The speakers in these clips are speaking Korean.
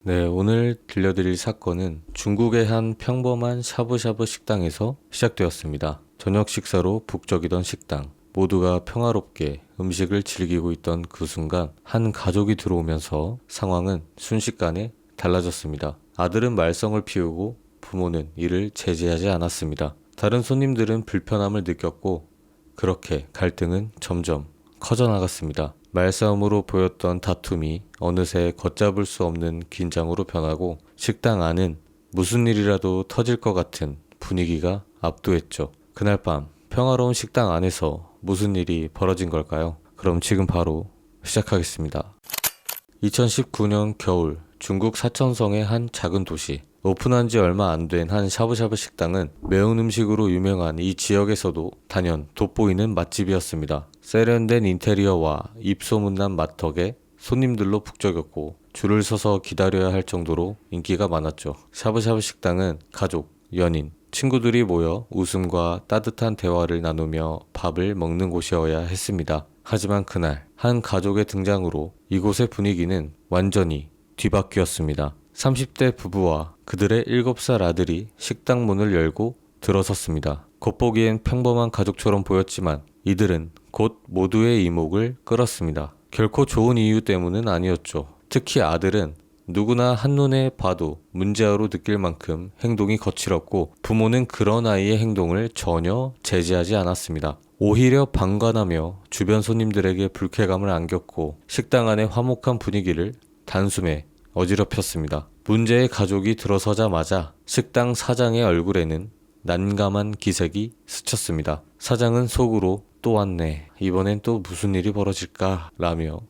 네, 오늘 들려드릴 사건은 중국의 한 평범한 샤브샤브 식당에서 시작되었습니다. 저녁 식사로 북적이던 식당. 모두가 평화롭게 음식을 즐기고 있던 그 순간 한 가족이 들어오면서 상황은 순식간에 달라졌습니다. 아들은 말썽을 피우고 부모는 이를 제지하지 않았습니다. 다른 손님들은 불편함을 느꼈고 그렇게 갈등은 점점 커져나갔습니다. 말싸움으로 보였던 다툼이 어느새 걷잡을 수 없는 긴장으로 변하고 식당 안은 무슨 일이라도 터질 것 같은 분위기가 압도했죠. 그날 밤 평화로운 식당 안에서 무슨 일이 벌어진 걸까요? 그럼 지금 바로 시작하겠습니다. 2019년 겨울 중국 사천성의 한 작은 도시. 오픈한 지 얼마 안 된 한 샤브샤브 식당은 매운 음식으로 유명한 이 지역에서도 단연 돋보이는 맛집이었습니다. 세련된 인테리어와 입소문난 맛덕에 손님들로 북적였고 줄을 서서 기다려야 할 정도로 인기가 많았죠. 샤브샤브 식당은 가족, 연인, 친구들이 모여 웃음과 따뜻한 대화를 나누며 밥을 먹는 곳이어야 했습니다. 하지만 그날 한 가족의 등장으로 이곳의 분위기는 완전히 뒤바뀌었습니다. 30대 부부와 그들의 7살 아들이 식당 문을 열고 들어섰습니다. 겉보기엔 평범한 가족처럼 보였지만 이들은 곧 모두의 이목을 끌었습니다. 결코 좋은 이유 때문은 아니었죠. 특히 아들은 누구나 한눈에 봐도 문제아로 느낄 만큼 행동이 거칠었고 부모는 그런 아이의 행동을 전혀 제지하지 않았습니다. 오히려 방관하며 주변 손님들에게 불쾌감을 안겼고 식당 안의 화목한 분위기를 단숨에 어지럽혔습니다. 문제의 가족이 들어서자마자 식당 사장의 얼굴에는 난감한 기색이 스쳤습니다. 사장은 속으로 또 왔네. 이번엔 또 무슨 일이 벌어질까? 라며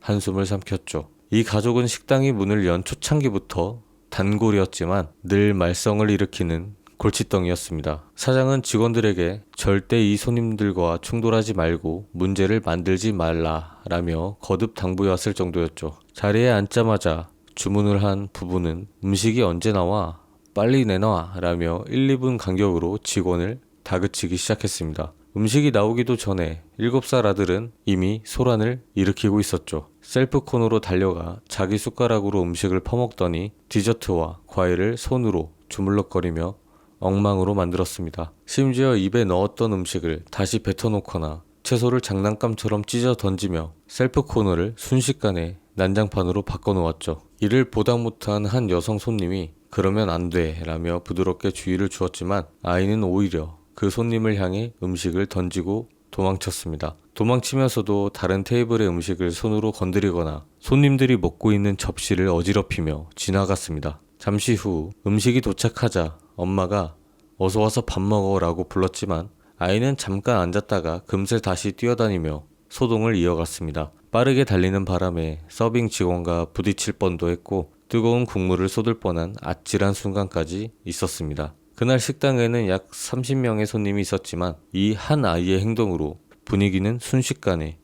한숨을 삼켰죠. 이 가족은 식당이 문을 연 초창기부터 단골이었지만 늘 말썽을 일으키는 골칫덩이였습니다. 사장은 직원들에게 절대 이 손님들과 충돌하지 말고 문제를 만들지 말라라며 거듭 당부해왔을 정도였죠. 자리에 앉자마자 주문을 한 부부는 음식이 언제 나와? 빨리 내놔! 라며 1, 2분 간격으로 직원을 다그치기 시작했습니다. 음식이 나오기도 전에 7살 아들은 이미 소란을 일으키고 있었죠. 셀프 코너로 달려가 자기 숟가락으로 음식을 퍼먹더니 디저트와 과일을 손으로 주물럭거리며 엉망으로 만들었습니다. 심지어 입에 넣었던 음식을 다시 뱉어놓거나 채소를 장난감처럼 찢어 던지며 셀프 코너를 순식간에 난장판으로 바꿔놓았죠. 이를 보다 못한 한 여성 손님이 그러면 안 돼 라며 부드럽게 주의를 주었지만 아이는 오히려 그 손님을 향해 음식을 던지고 도망쳤습니다. 도망치면서도 다른 테이블의 음식을 손으로 건드리거나 손님들이 먹고 있는 접시를 어지럽히며 지나갔습니다. 잠시 후 음식이 도착하자 엄마가 어서 와서 밥 먹어 라고 불렀지만 아이는 잠깐 앉았다가 금세 다시 뛰어다니며 소동을 이어갔습니다. 빠르게 달리는 바람에 서빙 직원과 부딪힐 뻔도 했고 뜨거운 국물을 쏟을 뻔한 아찔한 순간까지 있었습니다. 그날 식당에는 약 30명의 손님이 있었지만 이 한 아이의 행동으로 분위기는 순식간에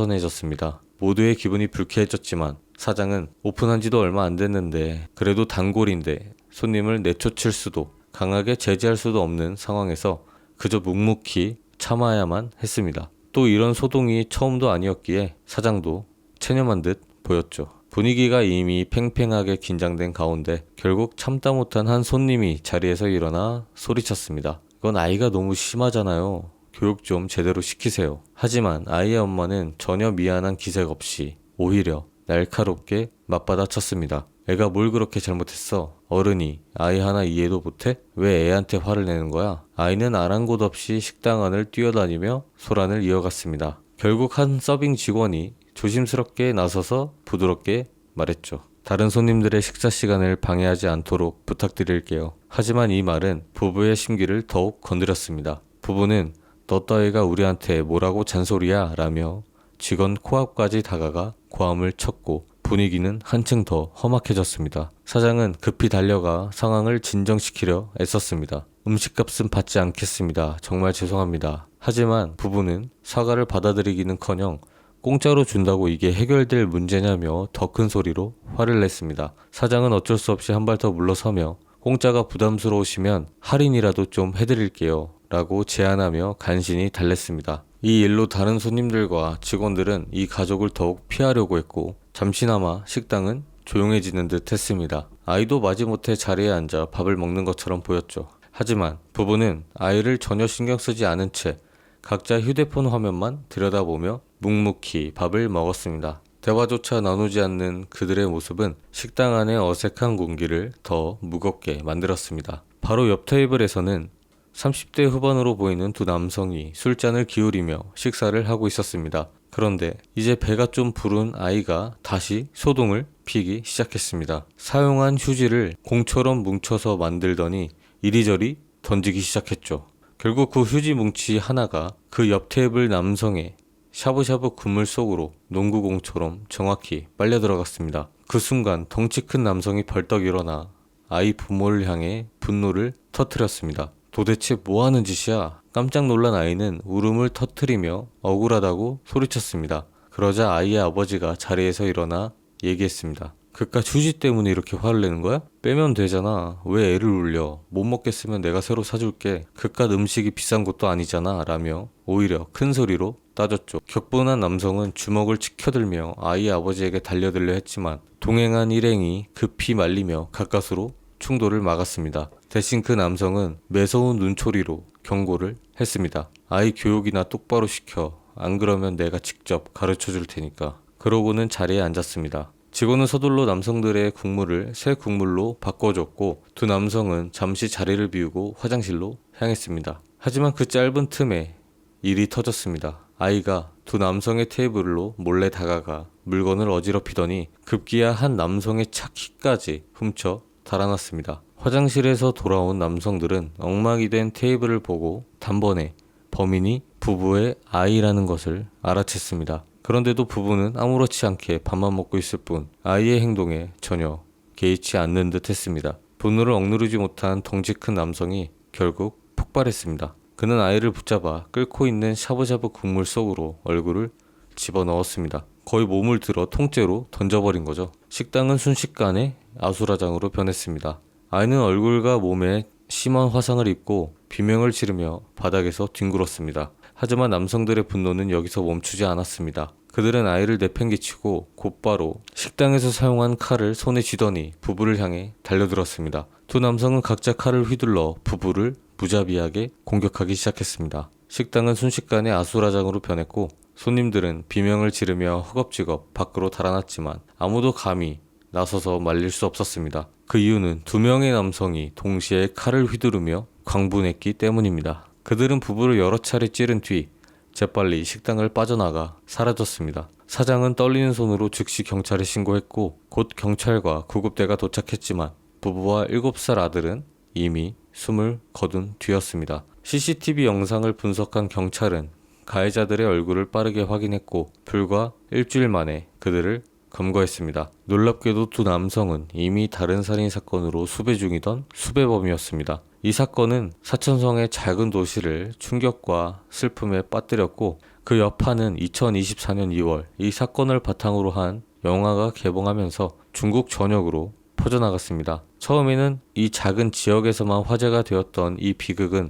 어수선해졌습니다. 모두의 기분이 불쾌해졌지만 사장은 오픈한 지도 얼마 안 됐는데 그래도 단골인데 손님을 내쫓을 수도 강하게 제지할 수도 없는 상황에서 그저 묵묵히 참아야만 했습니다. 또 이런 소동이 처음도 아니었기에 사장도 체념한 듯 보였죠. 분위기가 이미 팽팽하게 긴장된 가운데 결국 참다 못한 한 손님이 자리에서 일어나 소리쳤습니다. 이건 아이가 너무 심하잖아요. 교육 좀 제대로 시키세요. 하지만 아이의 엄마는 전혀 미안한 기색 없이 오히려 날카롭게 맞받아쳤습니다. 애가 뭘 그렇게 잘못했어? 어른이 아이 하나 이해도 못해? 왜 애한테 화를 내는 거야? 아이는 아랑곳 없이 식당 안을 뛰어다니며 소란을 이어갔습니다. 결국 한 서빙 직원이 조심스럽게 나서서 부드럽게 말했죠. 다른 손님들의 식사 시간을 방해하지 않도록 부탁드릴게요. 하지만 이 말은 부부의 심기를 더욱 건드렸습니다. 부부는 너 따위가 우리한테 뭐라고 잔소리야? 라며 직원 코앞까지 다가가 고함을 쳤고 분위기는 한층 더 험악해졌습니다. 사장은 급히 달려가 상황을 진정시키려 애썼습니다. 음식값은 받지 않겠습니다. 정말 죄송합니다. 하지만 부부는 사과를 받아들이기는커녕 공짜로 준다고 이게 해결될 문제냐며 더 큰 소리로 화를 냈습니다. 사장은 어쩔 수 없이 한 발 더 물러서며 공짜가 부담스러우시면 할인이라도 좀 해드릴게요 라고 제안하며 간신히 달랬습니다. 이 일로 다른 손님들과 직원들은 이 가족을 더욱 피하려고 했고 잠시나마 식당은 조용해지는 듯 했습니다. 아이도 마지못해 자리에 앉아 밥을 먹는 것처럼 보였죠. 하지만 부부는 아이를 전혀 신경 쓰지 않은 채 각자 휴대폰 화면만 들여다보며 묵묵히 밥을 먹었습니다. 대화조차 나누지 않는 그들의 모습은 식당 안의 어색한 공기를 더 무겁게 만들었습니다. 바로 옆 테이블에서는 30대 후반으로 보이는 두 남성이 술잔을 기울이며 식사를 하고 있었습니다. 그런데 이제 배가 좀 부른 아이가 다시 소동을 피기 시작했습니다. 사용한 휴지를 공처럼 뭉쳐서 만들더니 이리저리 던지기 시작했죠. 결국 그 휴지 뭉치 하나가 그 옆 테이블 남성의 샤브샤브 그물 속으로 농구공처럼 정확히 빨려 들어갔습니다. 그 순간 덩치 큰 남성이 벌떡 일어나 아이 부모를 향해 분노를 터뜨렸습니다. 도대체 뭐 하는 짓이야? 깜짝 놀란 아이는 울음을 터뜨리며 억울하다고 소리쳤습니다. 그러자 아이의 아버지가 자리에서 일어나 얘기했습니다. 그깟 휴지 때문에 이렇게 화를 내는 거야? 빼면 되잖아. 왜 애를 울려? 못 먹겠으면 내가 새로 사줄게. 그깟 음식이 비싼 것도 아니잖아. 라며 오히려 큰 소리로 따졌죠. 격분한 남성은 주먹을 치켜들며 아이의 아버지에게 달려들려 했지만 동행한 일행이 급히 말리며 가까스로 충돌을 막았습니다. 대신 그 남성은 매서운 눈초리로 경고를 했습니다. 아이 교육이나 똑바로 시켜. 안 그러면 내가 직접 가르쳐 줄 테니까. 그러고는 자리에 앉았습니다. 직원은 서둘러 남성들의 국물을 새 국물로 바꿔줬고 두 남성은 잠시 자리를 비우고 화장실로 향했습니다. 하지만 그 짧은 틈에 일이 터졌습니다. 아이가 두 남성의 테이블로 몰래 다가가 물건을 어지럽히더니 급기야 한 남성의 차키까지 훔쳐 달아났습니다. 화장실에서 돌아온 남성들은 엉망이 된 테이블을 보고 단번에 범인이 부부의 아이라는 것을 알아챘습니다. 그런데도 부부는 아무렇지 않게 밥만 먹고 있을 뿐 아이의 행동에 전혀 개의치 않는 듯 했습니다. 분노를 억누르지 못한 덩치 큰 남성이 결국 폭발했습니다. 그는 아이를 붙잡아 끓고 있는 샤브샤브 국물 속으로 얼굴을 집어넣었습니다. 거의 몸을 들어 통째로 던져버린 거죠. 식당은 순식간에 아수라장으로 변했습니다. 아이는 얼굴과 몸에 심한 화상을 입고 비명을 지르며 바닥에서 뒹굴었습니다. 하지만 남성들의 분노는 여기서 멈추지 않았습니다. 그들은 아이를 내팽개치고 곧바로 식당에서 사용한 칼을 손에 쥐더니 부부를 향해 달려들었습니다. 두 남성은 각자 칼을 휘둘러 부부를 무자비하게 공격하기 시작했습니다. 식당은 순식간에 아수라장으로 변했고 손님들은 비명을 지르며 허겁지겁 밖으로 달아났지만 아무도 감히 나서서 말릴 수 없었습니다. 그 이유는 두 명의 남성이 동시에 칼을 휘두르며 광분했기 때문입니다. 그들은 부부를 여러 차례 찌른 뒤 재빨리 식당을 빠져나가 사라졌습니다. 사장은 떨리는 손으로 즉시 경찰에 신고했고 곧 경찰과 구급대가 도착했지만 부부와 7살 아들은 이미 숨을 거둔 뒤였습니다. CCTV 영상을 분석한 경찰은 가해자들의 얼굴을 빠르게 확인했고 불과 일주일 만에 그들을 검거했습니다. 놀랍게도 두 남성은 이미 다른 살인 사건으로 수배 중이던 수배범이었습니다. 이 사건은 사천성의 작은 도시를 충격과 슬픔에 빠뜨렸고 그 여파는 2024년 2월 이 사건을 바탕으로 한 영화가 개봉하면서 중국 전역으로 퍼져나갔습니다. 처음에는 이 작은 지역에서만 화제가 되었던 이 비극은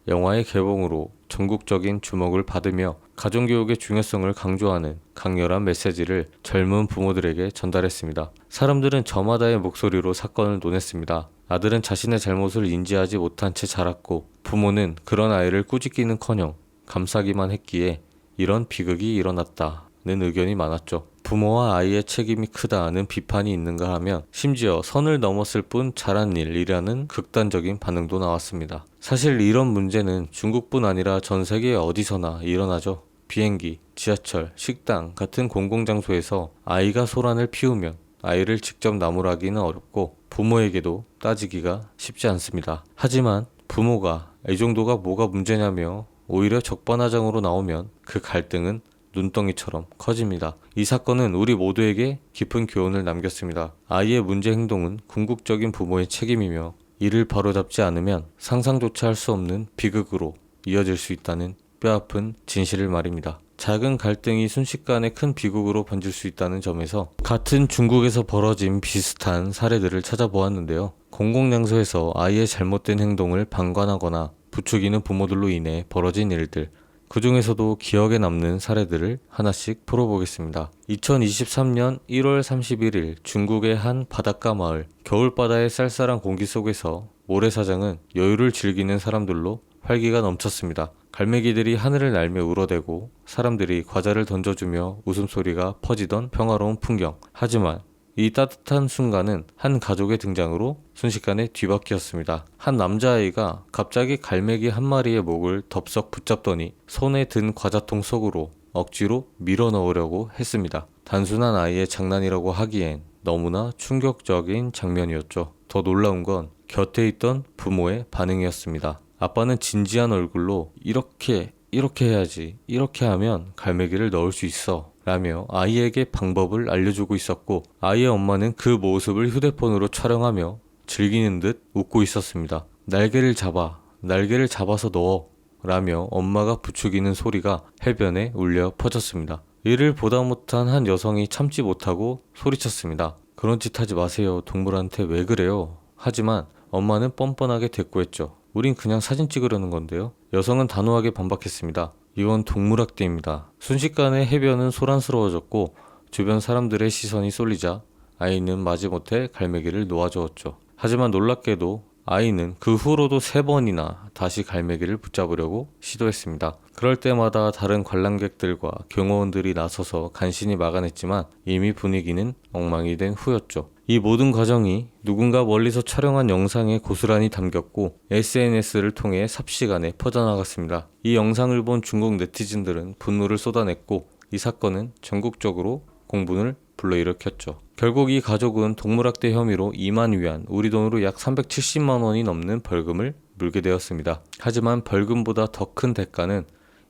영화의 개봉으로 전국적인 주목을 받으며 가정교육의 중요성을 강조하는 강렬한 메시지를 젊은 부모들에게 전달했습니다. 사람들은 저마다의 목소리로 사건을 논했습니다. 아들은 자신의 잘못을 인지하지 못한 채 자랐고 부모는 그런 아이를 꾸짖기는커녕 감싸기만 했기에 이런 비극이 일어났다는 의견이 많았죠. 부모와 아이의 책임이 크다는 비판이 있는가 하면 심지어 선을 넘었을 뿐 잘한 일이라는 극단적인 반응도 나왔습니다. 사실 이런 문제는 중국뿐 아니라 전 세계 어디서나 일어나죠. 비행기, 지하철, 식당 같은 공공장소에서 아이가 소란을 피우면 아이를 직접 나무라기는 어렵고 부모에게도 따지기가 쉽지 않습니다. 하지만 부모가 이 정도가 뭐가 문제냐며 오히려 적반하장으로 나오면 그 갈등은 눈덩이처럼 커집니다. 이 사건은 우리 모두에게 깊은 교훈을 남겼습니다. 아이의 문제 행동은 궁극적인 부모의 책임이며 이를 바로잡지 않으면 상상조차 할 수 없는 비극으로 이어질 수 있다는 뼈아픈 진실을 말입니다. 작은 갈등이 순식간에 큰 비극으로 번질 수 있다는 점에서 같은 중국에서 벌어진 비슷한 사례들을 찾아보았는데요. 공공장소에서 아이의 잘못된 행동을 방관하거나 부추기는 부모들로 인해 벌어진 일들, 그 중에서도 기억에 남는 사례들을 하나씩 풀어보겠습니다. 2023년 1월 31일 중국의 한 바닷가 마을, 겨울바다의 쌀쌀한 공기 속에서 모래사장은 여유를 즐기는 사람들로 활기가 넘쳤습니다. 갈매기들이 하늘을 날며 울어대고 사람들이 과자를 던져주며 웃음소리가 퍼지던 평화로운 풍경. 하지만 이 따뜻한 순간은 한 가족의 등장으로 순식간에 뒤바뀌었습니다. 한 남자아이가 갑자기 갈매기 한 마리의 목을 덥석 붙잡더니 손에 든 과자통 속으로 억지로 밀어 넣으려고 했습니다. 단순한 아이의 장난이라고 하기엔 너무나 충격적인 장면이었죠. 더 놀라운 건 곁에 있던 부모의 반응이었습니다. 아빠는 진지한 얼굴로 이렇게 해야지, 이렇게 하면 갈매기를 넣을 수 있어 라며 아이에게 방법을 알려주고 있었고, 아이의 엄마는 그 모습을 휴대폰으로 촬영하며 즐기는 듯 웃고 있었습니다. 날개를 잡아서 넣어 라며 엄마가 부추기는 소리가 해변에 울려 퍼졌습니다. 이를 보다 못한 한 여성이 참지 못하고 소리쳤습니다. 그런 짓 하지 마세요. 동물한테 왜 그래요? 하지만 엄마는 뻔뻔하게 대꾸했죠. 우린 그냥 사진 찍으려는 건데요. 여성은 단호하게 반박했습니다. 이건 동물학대입니다. 순식간에 해변은 소란스러워졌고 주변 사람들의 시선이 쏠리자 아이는 마지못해 갈매기를 놓아주었죠. 하지만 놀랍게도 아이는 그 후로도 3번이나 다시 갈매기를 붙잡으려고 시도했습니다. 그럴 때마다 다른 관람객들과 경호원들이 나서서 간신히 막아냈지만 이미 분위기는 엉망이 된 후였죠. 이 모든 과정이 누군가 멀리서 촬영한 영상에 고스란히 담겼고 SNS를 통해 삽시간에 퍼져나갔습니다. 이 영상을 본 중국 네티즌들은 분노를 쏟아냈고 이 사건은 전국적으로 공분을 불러일으켰죠. 결국 이 가족은 동물학대 혐의로 2만 위안, 우리 돈으로 약 370만 원이 넘는 벌금을 물게 되었습니다. 하지만 벌금보다 더 큰 대가는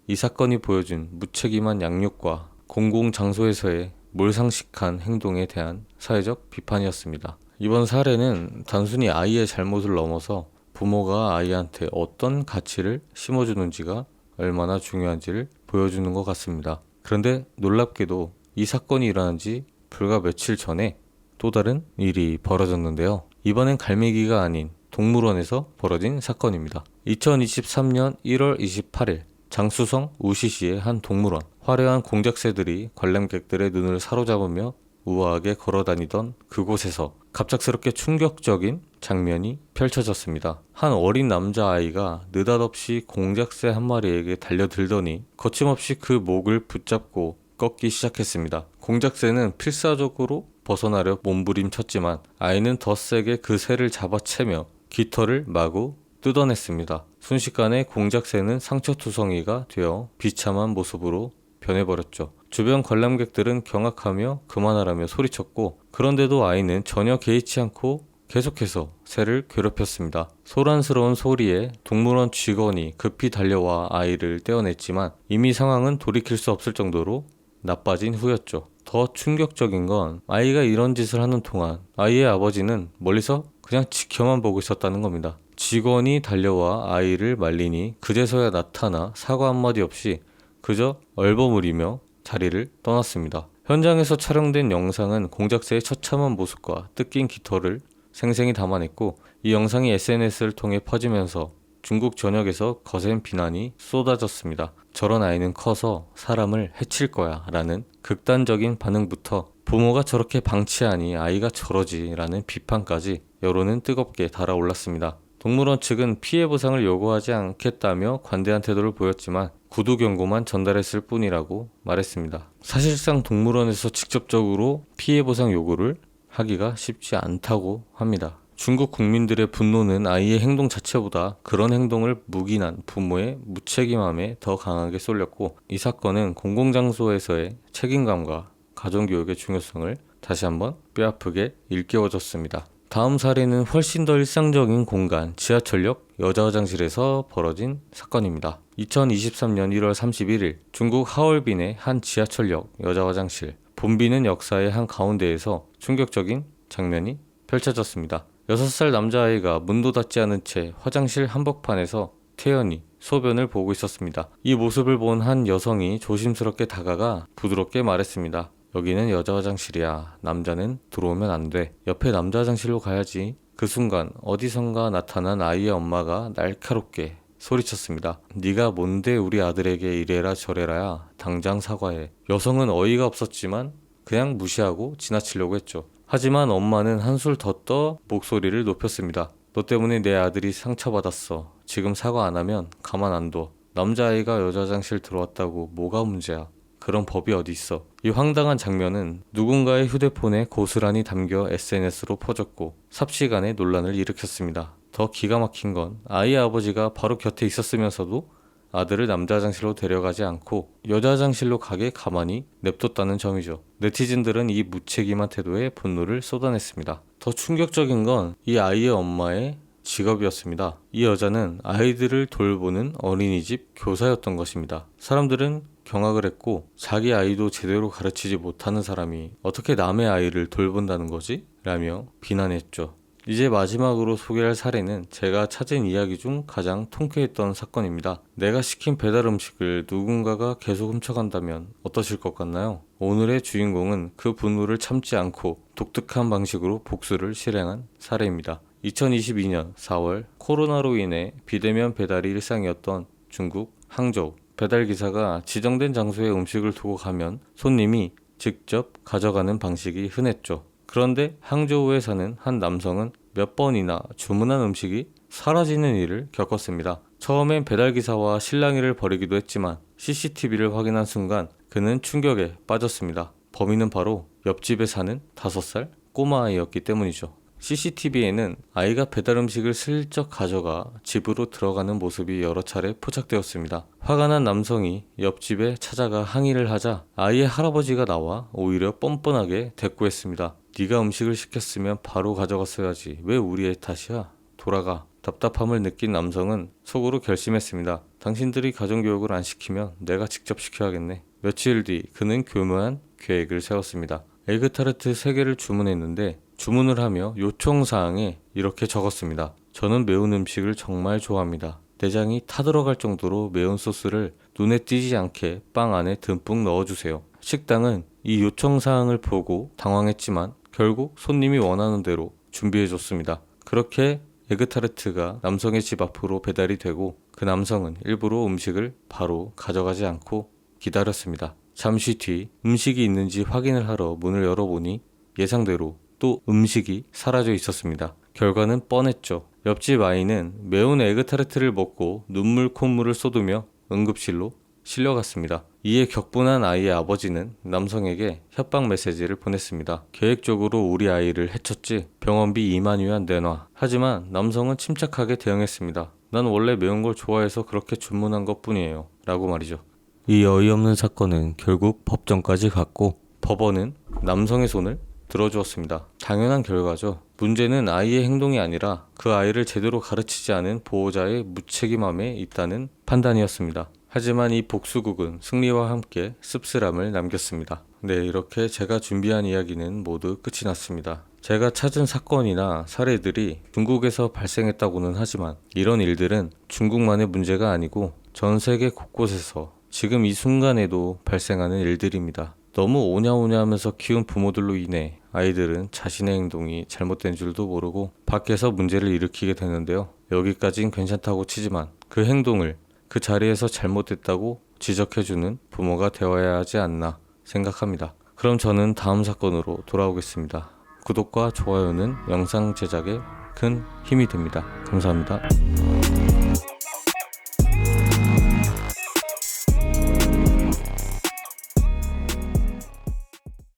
이 사건이 보여준 무책임한 양육과 공공장소에서의 몰상식한 행동에 대한 사회적 비판이었습니다. 이번 사례는 단순히 아이의 잘못을 넘어서 부모가 아이한테 어떤 가치를 심어주는지가 얼마나 중요한지를 보여주는 것 같습니다. 그런데 놀랍게도 이 사건이 일어난 지 불과 며칠 전에 또 다른 일이 벌어졌는데요. 이번엔 갈매기가 아닌 동물원에서 벌어진 사건입니다. 2023년 1월 28일 장쑤성 우시시의 한 동물원. 화려한 공작새들이 관람객들의 눈을 사로잡으며 우아하게 걸어다니던 그곳에서 갑작스럽게 충격적인 장면이 펼쳐졌습니다. 한 어린 남자아이가 느닷없이 공작새 한 마리에게 달려들더니 거침없이 그 목을 붙잡고 꺾기 시작했습니다. 공작새는 필사적으로 벗어나려 몸부림쳤지만 아이는 더 세게 그 새를 잡아채며 깃털을 마구 뜯어냈습니다. 순식간에 공작새는 상처투성이가 되어 비참한 모습으로 변해버렸죠. 주변 관람객들은 경악하며 그만하라며 소리쳤고, 그런데도 아이는 전혀 개의치 않고 계속해서 새를 괴롭혔습니다. 소란스러운 소리에 동물원 직원이 급히 달려와 아이를 떼어냈지만 이미 상황은 돌이킬 수 없을 정도로 나빠진 후였죠. 더 충격적인 건 아이가 이런 짓을 하는 동안 아이의 아버지는 멀리서 그냥 지켜만 보고 있었다는 겁니다. 직원이 달려와 아이를 말리니 그제서야 나타나 사과 한마디 없이 그저 얼버무리며 자리를 떠났습니다. 현장에서 촬영된 영상은 공작새의 처참한 모습과 뜯긴 깃털을 생생히 담아냈고, 이 영상이 SNS를 통해 퍼지면서 중국 전역에서 거센 비난이 쏟아졌습니다. 저런 아이는 커서 사람을 해칠 거야 라는 극단적인 반응부터 부모가 저렇게 방치하니 아이가 저러지 라는 비판까지 여론은 뜨겁게 달아올랐습니다. 동물원 측은 피해 보상을 요구하지 않겠다며 관대한 태도를 보였지만 구두 경고만 전달했을 뿐이라고 말했습니다. 사실상 동물원에서 직접적으로 피해 보상 요구를 하기가 쉽지 않다고 합니다. 중국 국민들의 분노는 아이의 행동 자체보다 그런 행동을 묵인한 부모의 무책임함에 더 강하게 쏠렸고, 이 사건은 공공장소에서의 책임감과 가정교육의 중요성을 다시 한번 뼈아프게 일깨워줬습니다. 다음 사례는 훨씬 더 일상적인 공간, 지하철역 여자 화장실에서 벌어진 사건입니다. 2023년 1월 31일 중국 하얼빈의 한 지하철역 여자 화장실. 붐비는 역사의 한 가운데에서 충격적인 장면이 펼쳐졌습니다. 6살 남자아이가 문도 닫지 않은 채 화장실 한복판에서 태연히 소변을 보고 있었습니다. 이 모습을 본 한 여성이 조심스럽게 다가가 부드럽게 말했습니다. 여기는 여자 화장실이야. 남자는 들어오면 안 돼. 옆에 남자 화장실로 가야지. 그 순간 어디선가 나타난 아이의 엄마가 날카롭게 소리쳤습니다. 네가 뭔데 우리 아들에게 이래라 저래라야. 당장 사과해. 여성은 어이가 없었지만 그냥 무시하고 지나치려고 했죠. 하지만 엄마는 한술 더 떠 목소리를 높였습니다. 너 때문에 내 아들이 상처받았어. 지금 사과 안 하면 가만 안 둬. 남자아이가 여자 화장실 들어왔다고 뭐가 문제야. 그런 법이 어디 있어. 이 황당한 장면은 누군가의 휴대폰에 고스란히 담겨 SNS로 퍼졌고 삽시간에 논란을 일으켰습니다. 더 기가 막힌 건 아이의 아버지가 바로 곁에 있었으면서도 아들을 남자 화장실로 데려가지 않고 여자 화장실로 가게 가만히 냅뒀다는 점이죠. 네티즌들은 이 무책임한 태도에 분노를 쏟아냈습니다. 더 충격적인 건 이 아이의 엄마의 직업이었습니다. 이 여자는 아이들을 돌보는 어린이집 교사였던 것입니다. 사람들은 경악을 했고 자기 아이도 제대로 가르치지 못하는 사람이 어떻게 남의 아이를 돌본다는 거지? 라며 비난했죠. 이제 마지막으로 소개할 사례는 제가 찾은 이야기 중 가장 통쾌했던 사건입니다. 내가 시킨 배달 음식을 누군가가 계속 훔쳐간다면 어떠실 것 같나요? 오늘의 주인공은 그 분노를 참지 않고 독특한 방식으로 복수를 실행한 사례입니다. 2022년 4월 코로나로 인해 비대면 배달이 일상이었던 중국 항저우. 배달기사가 지정된 장소에 음식을 두고 가면 손님이 직접 가져가는 방식이 흔했죠. 그런데 항저우에 사는 한 남성은 몇 번이나 주문한 음식이 사라지는 일을 겪었습니다. 처음엔 배달기사와 실랑이를 벌이기도 했지만 CCTV를 확인한 순간 그는 충격에 빠졌습니다. 범인은 바로 옆집에 사는 5살 꼬마아이였기 때문이죠. CCTV에는 아이가 배달 음식을 슬쩍 가져가 집으로 들어가는 모습이 여러 차례 포착되었습니다. 화가 난 남성이 옆집에 찾아가 항의를 하자 아이의 할아버지가 나와 오히려 뻔뻔하게 대꾸했습니다. 네가 음식을 시켰으면 바로 가져갔어야지. 왜 우리의 탓이야? 돌아가. 답답함을 느낀 남성은 속으로 결심했습니다. 당신들이 가정교육을 안 시키면 내가 직접 시켜야겠네. 며칠 뒤 그는 교묘한 계획을 세웠습니다. 에그타르트 3개를 주문했는데 주문을 하며 요청사항에 이렇게 적었습니다. 저는 매운 음식을 정말 좋아합니다. 내장이 타들어갈 정도로 매운 소스를 눈에 띄지 않게 빵 안에 듬뿍 넣어주세요. 식당은 이 요청사항을 보고 당황했지만 결국 손님이 원하는 대로 준비해줬습니다. 그렇게 에그타르트가 남성의 집 앞으로 배달이 되고 그 남성은 일부러 음식을 바로 가져가지 않고 기다렸습니다. 잠시 뒤 음식이 있는지 확인을 하러 문을 열어보니 예상대로 또 음식이 사라져 있었습니다. 결과는 뻔했죠. 옆집 아이는 매운 에그타르트를 먹고 눈물 콧물을 쏟으며 응급실로 실려갔습니다. 이에 격분한 아이의 아버지는 남성에게 협박 메시지를 보냈습니다. 계획적으로 우리 아이를 해쳤지. 병원비 2만 위안 내놔. 하지만 남성은 침착하게 대응했습니다. 난 원래 매운 걸 좋아해서 그렇게 주문한 것 뿐이에요. 라고 말이죠. 이 어이없는 사건은 결국 법정까지 갔고 법원은 남성의 손을 들어주었습니다. 당연한 결과죠. 문제는 아이의 행동이 아니라 그 아이를 제대로 가르치지 않은 보호자의 무책임함에 있다는 판단이었습니다. 하지만 이 복수극은 승리와 함께 씁쓸함을 남겼습니다. 네, 이렇게 제가 준비한 이야기는 모두 끝이 났습니다. 제가 찾은 사건이나 사례들이 중국에서 발생했다고는 하지만 이런 일들은 중국만의 문제가 아니고 전 세계 곳곳에서 지금 이 순간에도 발생하는 일들입니다. 너무 오냐오냐 하면서 키운 부모들로 인해 아이들은 자신의 행동이 잘못된 줄도 모르고 밖에서 문제를 일으키게 되는데요. 여기까진 괜찮다고 치지만 그 행동을 그 자리에서 잘못됐다고 지적해주는 부모가 되어야 하지 않나 생각합니다. 그럼 저는 다음 사건으로 돌아오겠습니다. 구독과 좋아요는 영상 제작에 큰 힘이 됩니다. 감사합니다.